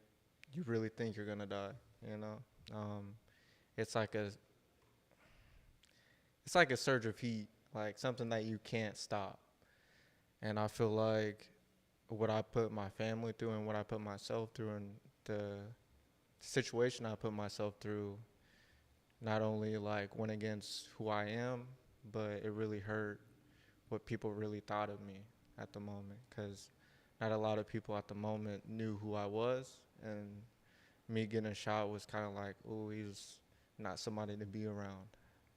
really think you're gonna die, you know. It's like a surge of heat, like something that you can't stop. And I feel like what I put my family through and what I put myself through and the situation I put myself through not only went against who I am, but it really hurt what people really thought of me at the moment, because not a lot of people at the moment knew who I was, and me getting shot was kind of oh, he's not somebody to be around.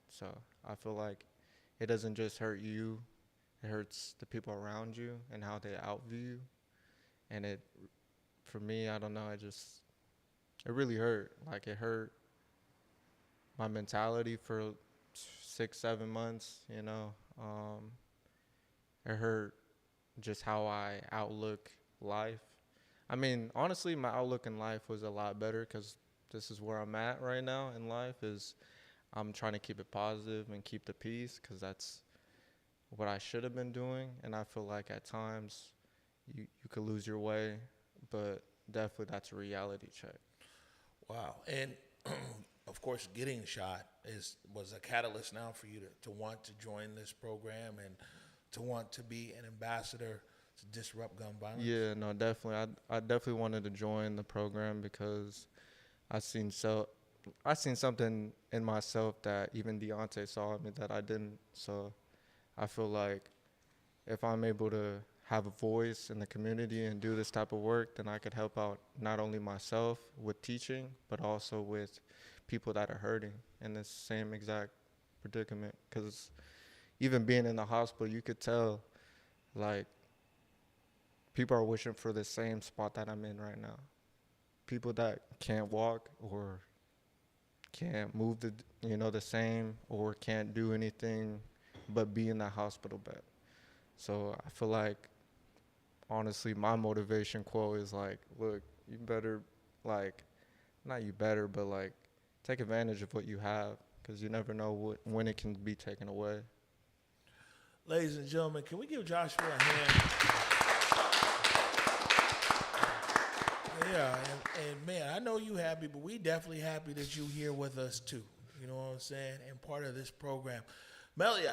So I feel like it doesn't just hurt you, it hurts the people around you and how they outview you. And for me, I don't know, it really hurt. It hurt my mentality for 6-7 months, you know. It hurt just how I outlook life. I mean, honestly, my outlook in life was a lot better because this is where I'm at right now in life. Is I'm trying to keep it positive and keep the peace, because that's what I should have been doing. And I feel like at times you could lose your way, but definitely that's a reality check. Wow. And of course, getting shot was a catalyst now for you to want to join this program and to want to be an ambassador to disrupt gun violence. Yeah, no, definitely. I definitely wanted to join the program because I seen something in myself that even Deontay saw in me that I didn't. So I feel like if I'm able to have a voice in the community and do this type of work, then I could help out not only myself with teaching, but also with people that are hurting in the same exact predicament. Because even being in the hospital, you could tell, like, people are wishing for the same spot that I'm in right now. People that can't walk or can't move the same, or can't do anything but be in that hospital bed. So I feel like, honestly, my motivation quote is like, look, you better, like, not you better, but like, take advantage of what you have, because you never know when it can be taken away. Ladies and gentlemen, can we give Joshua a hand? Yeah, and man, I know you happy, but we definitely happy that you here with us too. You know what I'm saying? And part of this program. Melodie,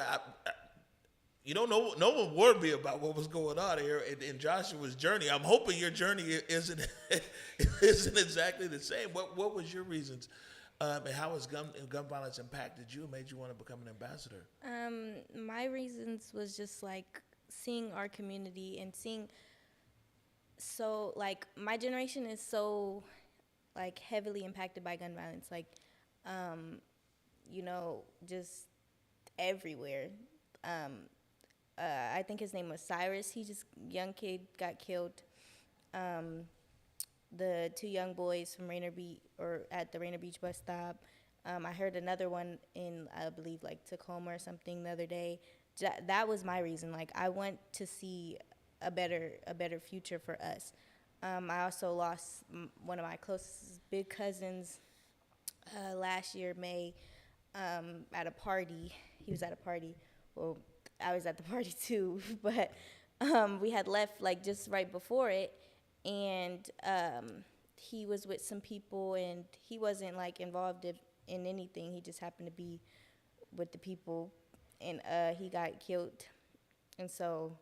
no one warned me about what was going on here in Joshua's journey. I'm hoping your journey isn't exactly the same. What was your reasons, and how has gun violence impacted you and made you want to become an ambassador? My reasons was just like seeing our community and seeing. So, like, my generation is so, like, heavily impacted by gun violence. Like, just everywhere. I think his name was Cyrus. Young kid got killed. The two young boys from at the Rainier Beach bus stop. I heard another one in, I believe, like, Tacoma or something the other day. That was my reason. Like, I want to see a better future for us. I also lost one of my closest big cousins last year, May, at a party. He was at a party. Well, I was at the party too, but we had left like just right before it, and he was with some people, and he wasn't like involved in anything. He just happened to be with the people, and he got killed, and so.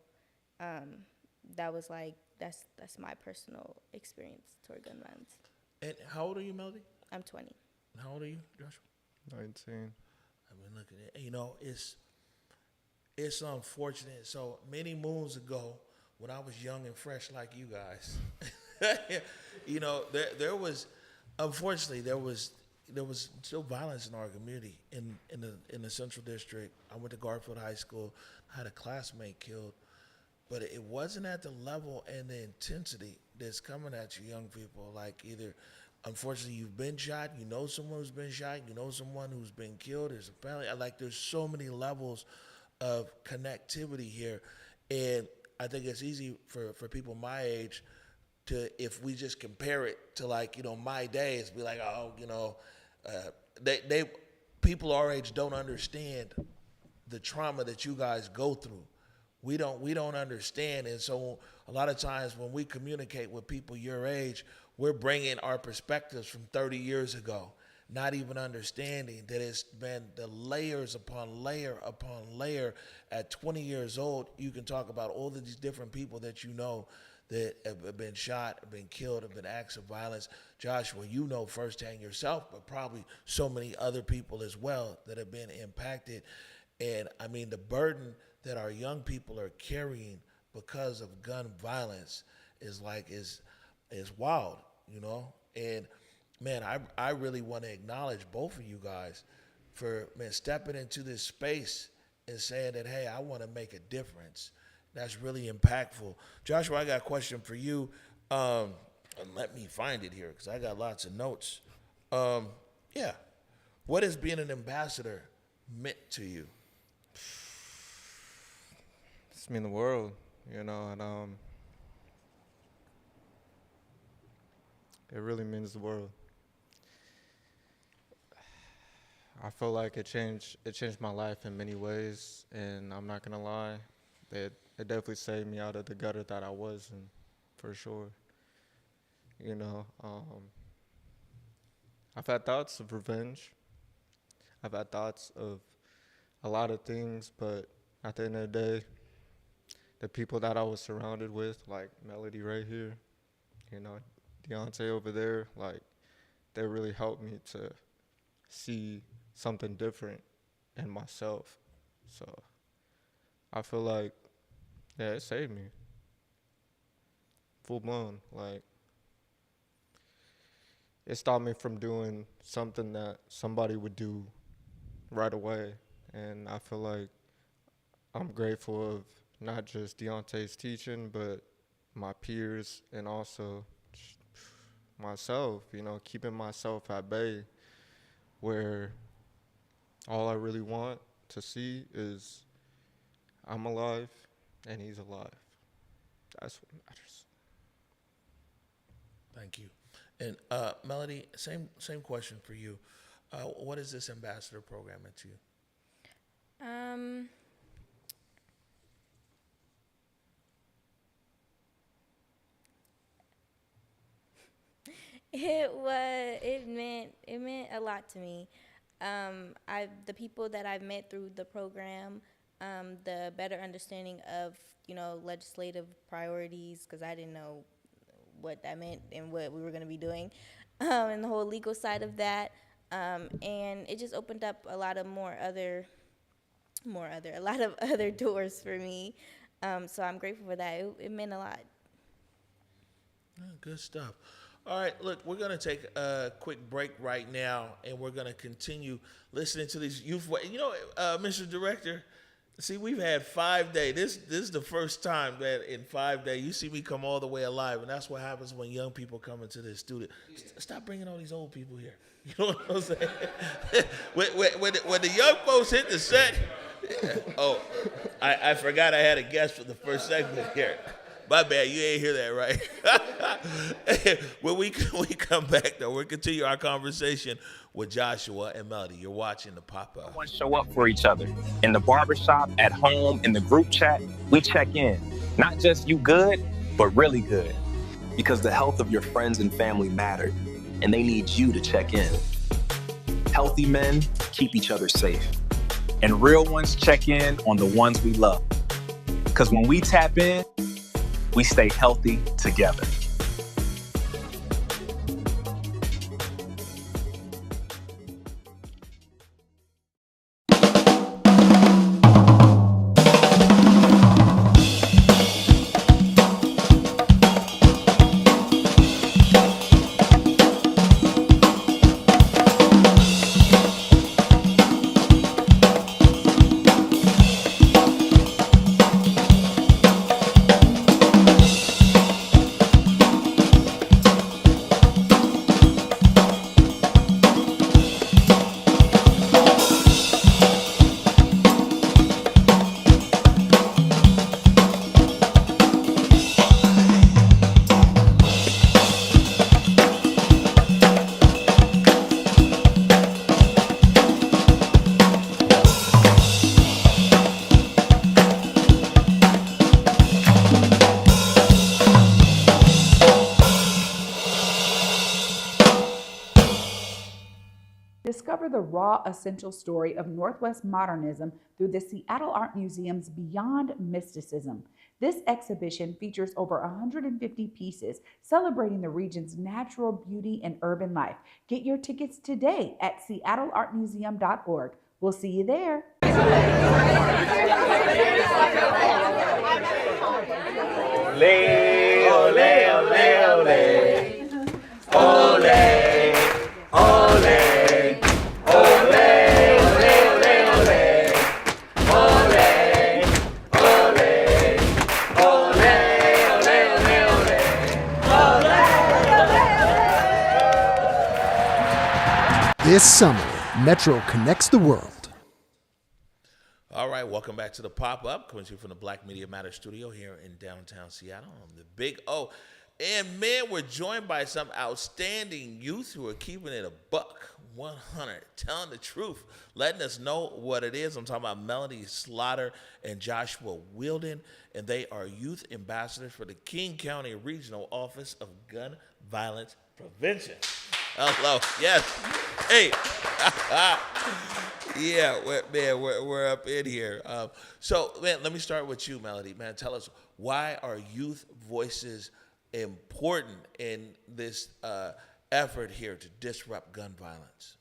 That was like that's my personal experience toward gun violence. And how old are you, Melodie? I'm 20. How old are you, Joshua? 19. I've been looking at it's unfortunate. So many moons ago, when I was young and fresh like you guys, there was still violence in our community in the Central District. I went to Garfield High School. I had a classmate killed. But it wasn't at the level and the intensity that's coming at you young people. Like, either, unfortunately, you've been shot, you know someone who's been shot, you know someone who's been killed, there's a family. Like, there's so many levels of connectivity here. And I think it's easy for people my age to, if we just compare it to, like, my days, be like, people our age don't understand the trauma that you guys go through. We don't understand, and so a lot of times when we communicate with people your age, we're bringing our perspectives from 30 years ago, not even understanding that it's been the layers upon layer upon layer. At 20 years old, you can talk about all of these different people that you know that have been shot, have been killed, have been acts of violence. Joshua, you know firsthand yourself, but probably so many other people as well that have been impacted. And I mean, the burden that our young people are carrying because of gun violence is wild, And man, I really want to acknowledge both of you guys for stepping into this space and saying that, hey, I want to make a difference. That's really impactful. Joshua, I got a question for you. And let me find it here because I got lots of notes. What has being an ambassador meant to you? It's mean the world, and it really means the world. I feel like it changed my life in many ways, and I'm not gonna lie, it definitely saved me out of the gutter that I was in, for sure. You know, I've had thoughts of revenge. I've had thoughts of a lot of things, but at the end of the day, the people that I was surrounded with, like Melodie right here, you know, Deontay over there, like, they really helped me to see something different in myself. So I feel like, yeah, it saved me. Full blown. Like, it stopped me from doing something that somebody would do right away. And I feel like I'm grateful of not just Deontay's teaching, but my peers and also myself, you know, keeping myself at bay, where all I really want to see is I'm alive and he's alive. That's what matters. Thank you. And Melodie, same question for you. What is this ambassador program meant to you? It meant a lot to me. The people that I've met through the program, the better understanding of, you know, legislative priorities, because I didn't know what that meant and what we were going to be doing, and the whole legal side of that, and it just opened up a lot of a lot of other doors for me. So I'm grateful for that. It meant a lot. Good stuff. All right, look, we're going to take a quick break right now, and we're going to continue listening to these youth. You know, Mr. Director, see, we've had 5 days. This is the first time that in 5 days you see me come all the way alive, and that's what happens when young people come into this studio. Stop bringing all these old people here. You know what I'm saying? when the young folks hit the set, I forgot I had a guest for the first segment here. My bad, you ain't hear that right. When we come back, though, we'll continue our conversation with Joshua and Melodie. You're watching the Pop-Up. Everyone show up for each other. In the barbershop, at home, in the group chat, we check in. Not just you good, but really good. Because the health of your friends and family matter, and they need you to check in. Healthy men keep each other safe. And real ones check in on the ones we love. Because when we tap in, we stay healthy together. Discover the raw, essential story of Northwest modernism through the Seattle Art Museum's Beyond Mysticism. This exhibition features over 150 pieces celebrating the region's natural beauty and urban life. Get your tickets today at seattleartmuseum.org. We'll see you there. Ole, ole, ole, ole. Ole, ole. This summer, Metro connects the world. All right, welcome back to the Pop-Up, coming to you from the Black Media Matter studio here in downtown Seattle. I'm the Big O. And man, we're joined by some outstanding youth who are keeping it a buck, 100, telling the truth, letting us know what it is. I'm talking about Melodie Slaughter and Joshua Wheeldon, and they are youth ambassadors for the King County Regional Office of Gun Violence Prevention. Hello, yes. Hey, yeah, we're up in here. So, man, let me start with you, Melodie. Man, tell us, why are youth voices important in this effort here to disrupt gun violence?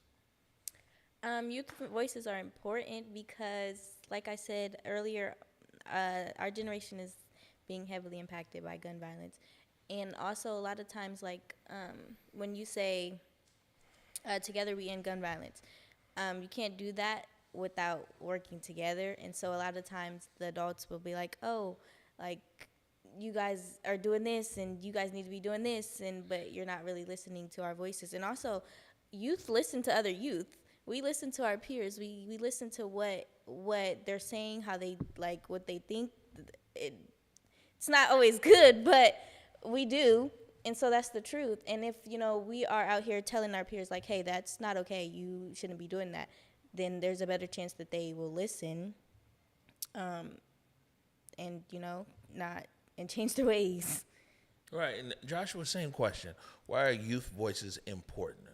Youth voices are important because, like I said earlier, our generation is being heavily impacted by gun violence. And also, a lot of times, like, when you say, together we end gun violence, you can't do that without working together. And so a lot of times the adults will be like, oh, like, you guys are doing this and you guys need to be doing this, but you're not really listening to our voices. And also, youth listen to other youth. We listen to our peers. We listen to what they're saying, how they, like, what they think. It's not always good, but we do. And so that's the truth. And if, we are out here telling our peers, like, hey, that's not okay, you shouldn't be doing that, then there's a better chance that they will listen and, not, and change their ways. Right. And Joshua, same question. Why are youth voices important?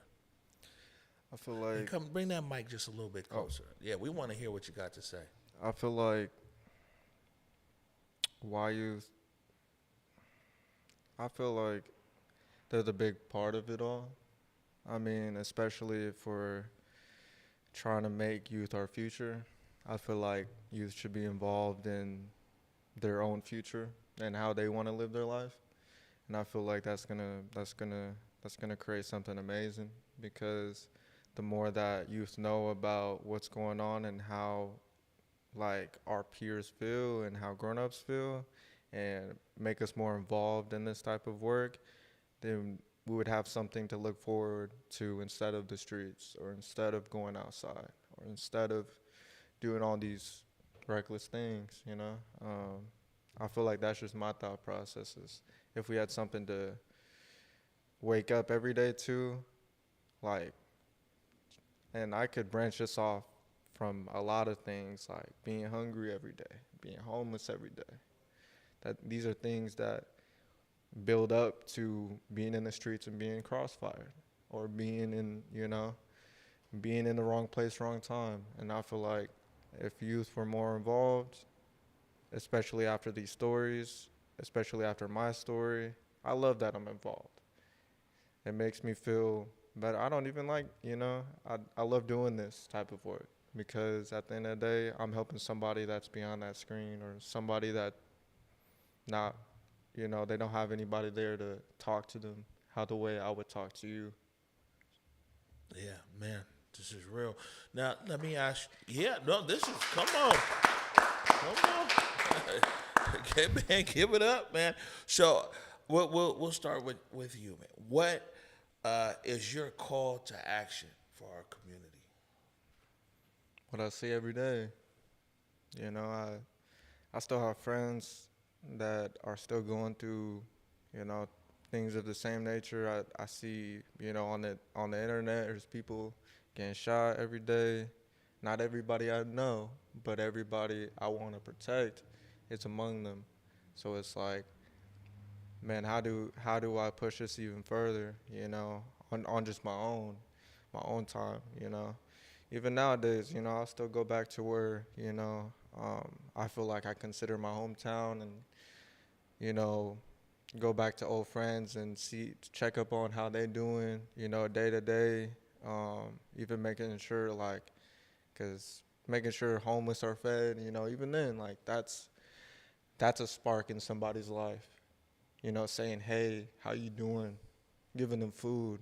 I feel like... Bring that mic just a little bit closer. Oh. Yeah, we want to hear what you got to say. I feel like why youth... I feel like they're the big part of it all. I mean, especially if we're trying to make youth our future, I feel like youth should be involved in their own future and how they want to live their life. And I feel like that's gonna create something amazing, because the more that youth know about what's going on and how, like, our peers feel and how grown-ups feel, and make us more involved in this type of work, then we would have something to look forward to instead of the streets, or instead of going outside, or instead of doing all these reckless things, I feel like that's just my thought processes. If we had something to wake up every day to, like, and I could branch this off from a lot of things, like being hungry every day, being homeless every day. That these are things that build up to being in the streets and being crossfired, or being in, being in the wrong place, wrong time. And I feel like if youth were more involved, especially after these stories, especially after my story, I love that I'm involved. It makes me feel better. I don't even like, I love doing this type of work, because at the end of the day, I'm helping somebody that's beyond that screen, or somebody that not, they don't have anybody there to talk to them how the way I would talk to you. Yeah, man, this is real. Now, let me ask you, come on. Okay, man, give it up, man. So we'll start with you, man. What is your call to action for our community? What I see every day. I still have friends that are still going through, things of the same nature. I see, on the internet, there's people getting shot every day. Not everybody I know, but everybody I want to protect, it's among them. So it's like, man, how do I push this even further, on just my own time, Even nowadays, I still go back to where, I feel like I consider my hometown, and, go back to old friends and check up on how they doing, day to day, even making sure, like, because making sure homeless are fed, even then, like, that's a spark in somebody's life, saying, hey, how you doing, giving them food.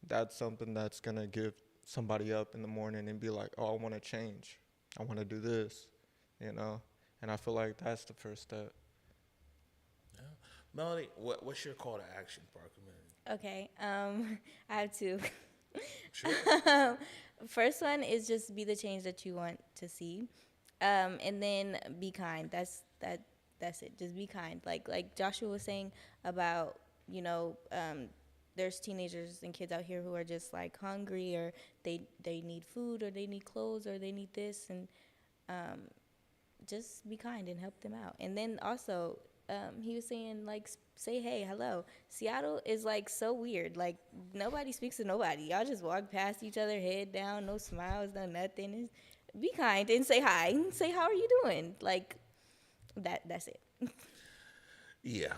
That's something that's going to give somebody up in the morning and be like, oh, I want to change. I want to do this, and I feel like that's the first step. Yeah. Melodie, what's your call to action for our community? Okay, I have two. Sure. First one is just be the change that you want to see, and then be kind. That's it. Just be kind. Like Joshua was saying about there's teenagers and kids out here who are just like hungry, or they need food, or they need clothes, or they need this, and just be kind and help them out. And then also, he was saying, like, say hey, hello. Seattle is like so weird. Like, nobody speaks to nobody. Y'all just walk past each other, head down, no smiles, no nothing. Be kind and say hi and say, how are you doing? Like, that's it. Yeah,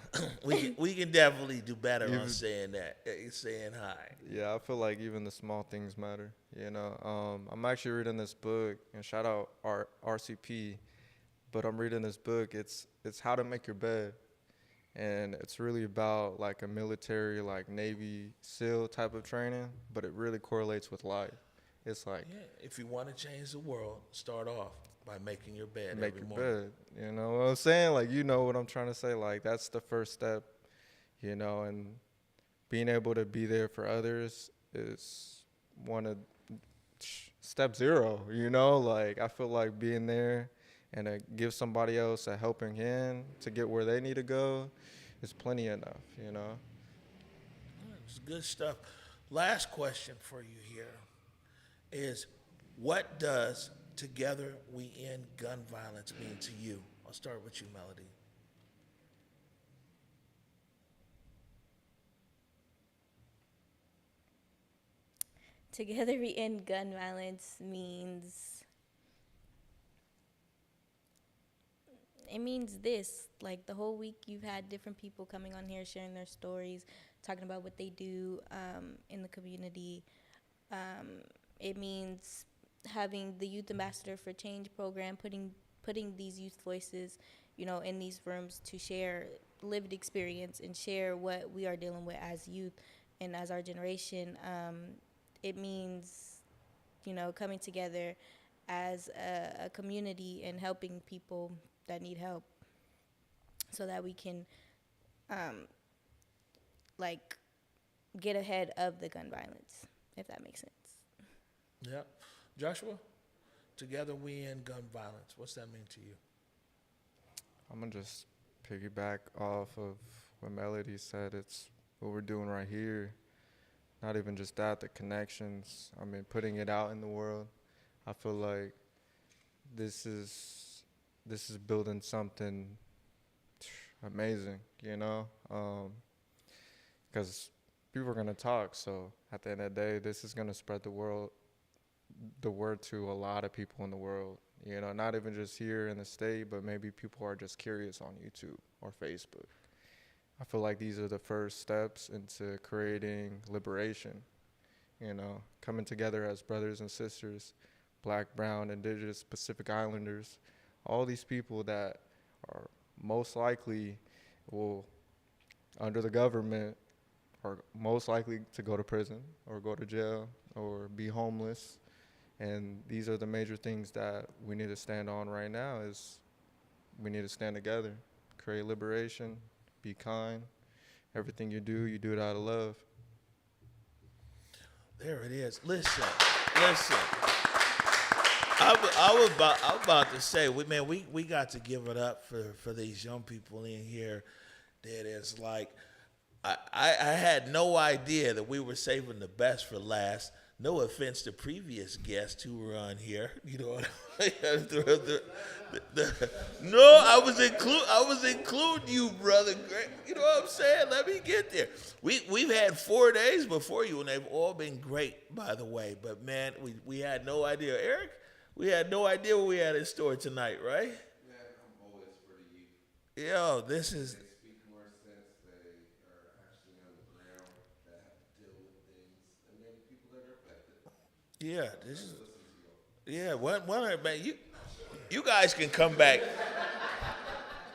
we can definitely do better on saying that, saying hi. Yeah, I feel like even the small things matter. I'm actually reading this book, and shout out RCP, but I'm reading this book. It's How to Make Your Bed, and it's really about like a military, like Navy SEAL type of training, but it really correlates with life. It's like, if you want to change the world, start off by making your bed make every your morning. bed. You know what I'm saying? Like, you know what I'm trying to say? Like, that's the first step, and being able to be there for others is one of step zero, Like, I feel like being there and to give somebody else a helping hand to get where they need to go is plenty enough, It's good stuff. Last question for you here is, what does Together We End Gun Violence mean to you? I'll start with you, Melodie. Together We End Gun Violence means this. Like, the whole week you've had different people coming on here sharing their stories, talking about what they do in the community. It means having the Youth Ambassador for Change program, putting these youth voices, in these rooms to share lived experience and share what we are dealing with as youth and as our generation. It means, coming together as a community and helping people that need help, so that we can, get ahead of the gun violence, if that makes sense. Yep. Joshua, Together We End Gun Violence. What's that mean to you? I'm going to just piggyback off of what Melodie said. It's what we're doing right here. Not even just that, the connections. Putting it out in the world. I feel like this is building something amazing, because people are going to talk. So at the end of the day, this is going to spread the word to a lot of people in the world, not even just here in the state, but maybe people are just curious on YouTube or Facebook. I feel like these are the first steps into creating liberation, coming together as brothers and sisters, Black, Brown, Indigenous, Pacific Islanders, all these people that are most likely will, under the government, are most likely to go to prison or go to jail or be homeless. And these are the major things that we need to stand on right now. Is we need to stand together, create liberation, be kind. Everything you do it out of love. There it is. Listen. I was about to say, we got to give it up for these young people in here. That is like, I had no idea that we were saving the best for last. No offense to previous guests who were on here, No, I was including you, brother Greg. You know what I'm saying? Let me get there. We've had 4 days before you, and they've all been great, by the way. But man, we had no idea, Eric. We had no idea what we had in store tonight, right? Man, I'm always for the youth. Yo, this is. They speak more sense. They are actually on the ground that have to deal with things, and then the people that are affected. Yeah, this is. Yeah, man, you guys can come back.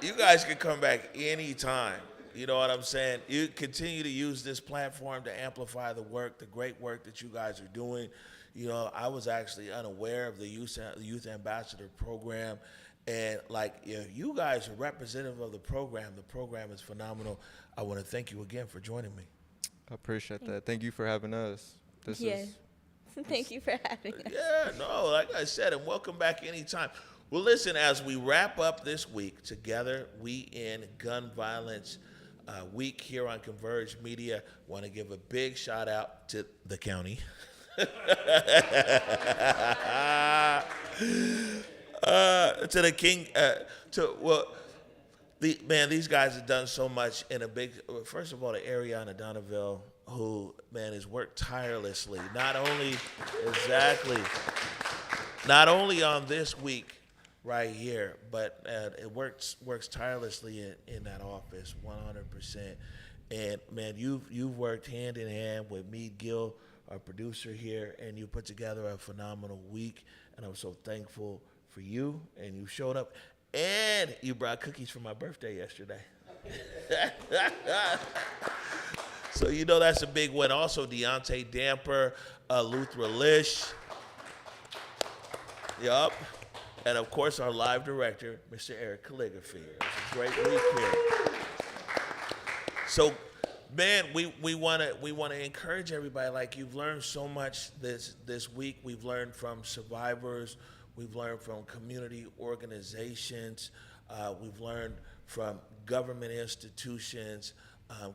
You guys can come back anytime. You know what I'm saying? You continue to use this platform to amplify the great work that you guys are doing. I was actually unaware of the Youth Ambassador program. And you guys are representative of the program. The program is phenomenal. I want to thank you again for joining me. I appreciate that. Thank you for having us. Thank you for having us. Yeah, no, like I said, and welcome back anytime. Well, listen, as we wrap up this week, Together We End Gun Violence week here on Converge Media. Want to give a big shout out to the county. To the king, these guys have done so much in a big. First of all, to Ariana Donovan, who has worked tirelessly, not only on this week right here, but it works tirelessly in that office, 100%. And man, you've worked hand in hand with Meade Gill, our producer here, and you put together a phenomenal week. And I'm so thankful for you. And you showed up, and you brought cookies for my birthday yesterday. So that's a big win. Also, Deontay Damper, Luthra Lish. Yup. And of course, our live director, Mr. Eric Calligraphy. It's a great week here. So, man, we want to encourage everybody. Like, you've learned so much this week. We've learned from survivors. We've learned from community organizations. We've learned from government institutions,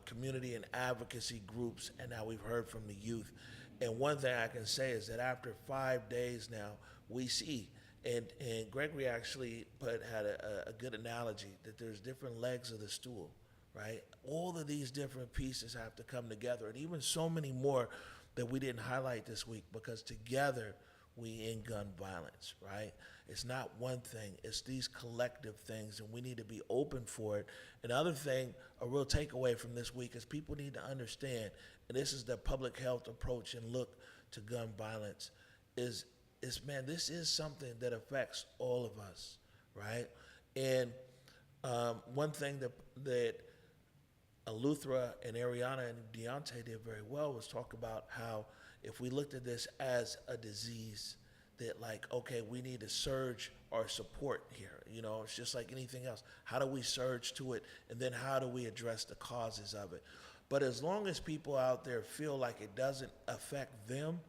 community and advocacy groups, and now we've heard from the youth. And one thing I can say is that after 5 days now, we see, and Gregory actually had a good analogy, that there's different legs of the stool, right? All of these different pieces have to come together, and even so many more that we didn't highlight this week, because together we end gun violence, right? It's not one thing, it's these collective things, and we need to be open for it. Another thing, a real takeaway from this week, is people need to understand, and this is the public health approach and look to gun violence, is this is something that affects all of us, right? And one thing that Luthra and Ariana and Deontay did very well was talk about how if we looked at this as a disease, that okay, we need to surge our support here. It's just like anything else. How do we surge to it? And then how do we address the causes of it? But as long as people out there feel like it doesn't affect them,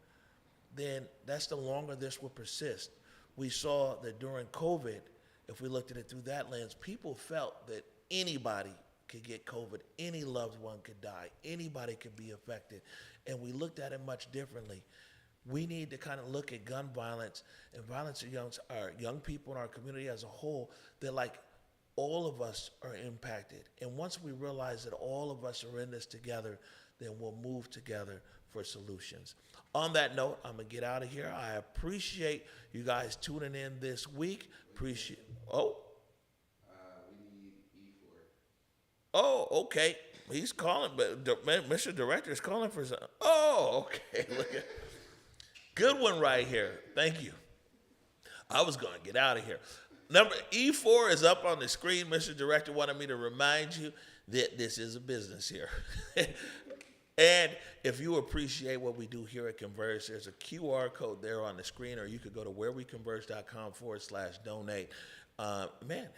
then that's the longer this will persist. We saw that during COVID, if we looked at it through that lens, people felt that anybody could get COVID, any loved one could die, anybody could be affected, and we looked at it much differently. We need to kind of look at gun violence and violence against our young people in our community as a whole, that all of us are impacted. And once we realize that all of us are in this together, then we'll move together for solutions. On that note, I'm going to get out of here. I appreciate you guys tuning in this week. We need E4. Oh, okay. He's calling, but Mr. Director is calling for something. Oh, okay. Look at good one right here. Thank you. I was going to get out of here. Number E4 is up on the screen. Mr. Director wanted me to remind you that this is a business here. And if you appreciate what we do here at Converge, there's a QR code there on the screen, or you could go to whereweconverge.com/donate.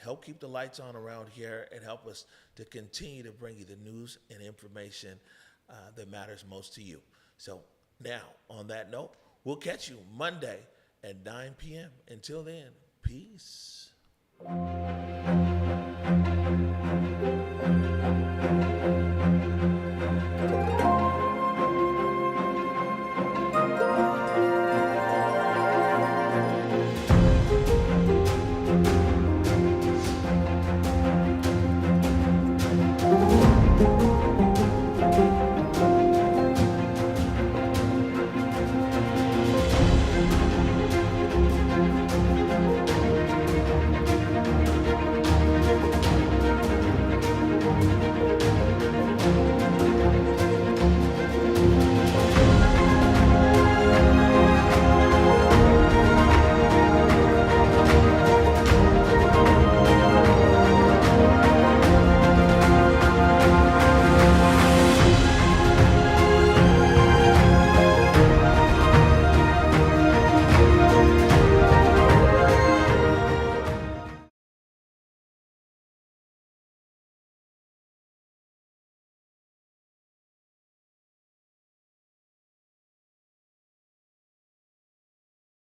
Help keep the lights on around here and help us to continue to bring you the news and information that matters most to you. So now, on that note, we'll catch you Monday at 9 p.m. Until then, peace.